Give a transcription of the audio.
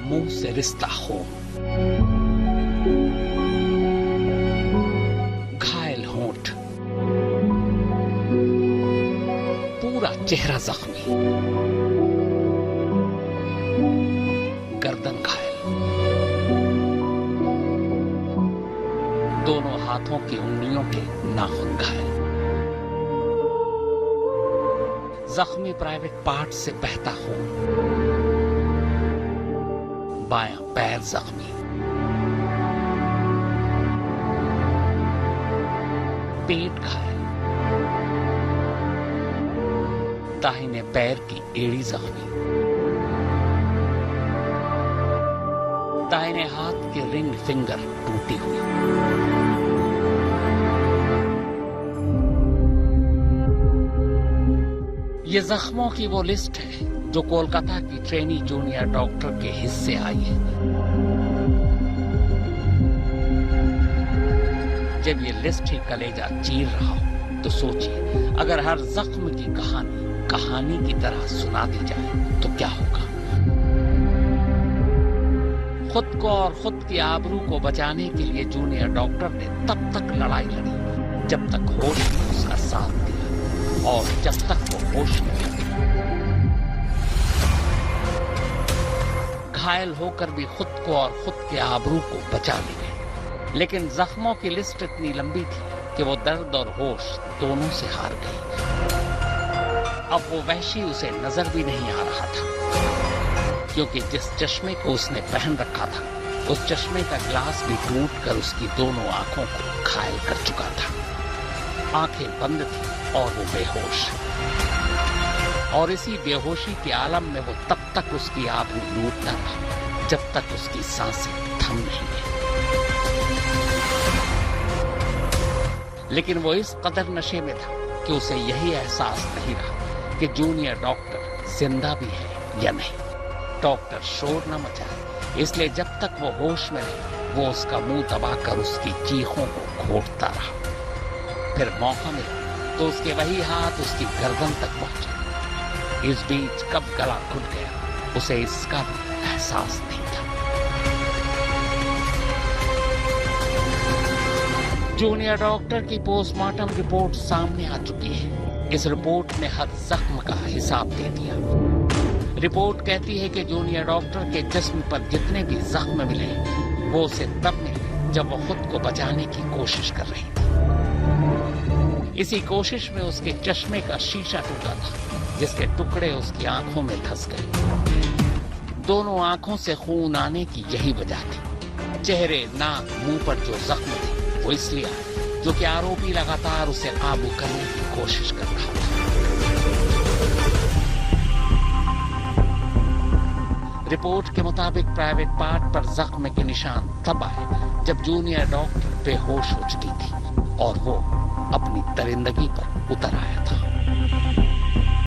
मुंह से रिश्ता हो। घायल होंठ, पूरा चेहरा जख्मी, गर्दन घायल, दोनों हाथों की उंगलियों के नाखून घायल, जख्मी प्राइवेट पार्ट से बहता खून, बायां पैर जख्मी, पेट घायल, दाहिने पैर की एड़ी जख्मी, दाहिने हाथ की रिंग फिंगर टूटी हुई। ये जख्मों की वो लिस्ट है जो कोलकाता की ट्रेनी जूनियर डॉक्टर के हिस्से आई है। जब ये लिस्ट ही कलेजा चीर रहा हो तो सोचिए, अगर हर जख्म की कहानी की तरह सुना दी जाए तो क्या होगा। खुद को और खुद की आबरू को बचाने के लिए जूनियर डॉक्टर ने तब तक लड़ाई लड़ी जब तक होश ने उसका साथ दिया, और जब तक वो होश में थी, घायल होकर भी खुद को और खुद के आबरू को बचा लिए। लेकिन जख्मों की लिस्ट इतनी लंबी थी कि वो दर्द और होश दोनों से हार गई। अब वो वहशी उसे नजर भी नहीं आ रहा था, क्योंकि जिस चश्मे को उसने पहन रखा था उस चश्मे का ग्लास भी टूटकर उसकी दोनों आंखों को घायल कर चुका था। आंखें बंद थी और वो बेहोश, और इसी बेहोशी के आलम में वो तब तक उसकी आबरू लूटता रहा जब तक उसकी सांसें थम नहीं गई। लेकिन वो इस कदर नशे में था कि उसे यही एहसास नहीं रहा कि जूनियर डॉक्टर जिंदा भी है या नहीं। डॉक्टर शोर न मचाए, इसलिए जब तक वो होश में रहे वो उसका मुंह दबाकर उसकी चीखों को घोटता रहा। फिर मौका मिला तो उसके वही हाथ उसकी गर्दन तक पहुंचे। इस बीच कब गला घुट गया उसे इसका भी एहसास नहीं था। जूनियर डॉक्टर की पोस्टमार्टम रिपोर्ट सामने आ चुकी है। इस रिपोर्ट ने हर जख्म का हिसाब दे दिया। रिपोर्ट कहती है कि जूनियर डॉक्टर के जिस्म पर जितने भी जख्म मिले वो उसे तब मिले जब वो खुद को बचाने की कोशिश कर रही थी। इसी कोशिश में उसके चश्मे का शीशा टूटा था, जिसके टुकड़े उसकी आंखों में धंस गए। दोनों आंखों से खून आने की यही वजह थी। चेहरे, नाक, मुंह पर जो जख्म थे वो इसलिए आए क्योंकि आरोपी लगातार उसे काबू करने की कोशिश कर रहा था। रिपोर्ट के मुताबिक प्राइवेट पार्ट पर जख्म के निशान तब आए जब जूनियर डॉक्टर बेहोश हो चुकी थी और वो अपनी दरिंदगी पर उतर आया था।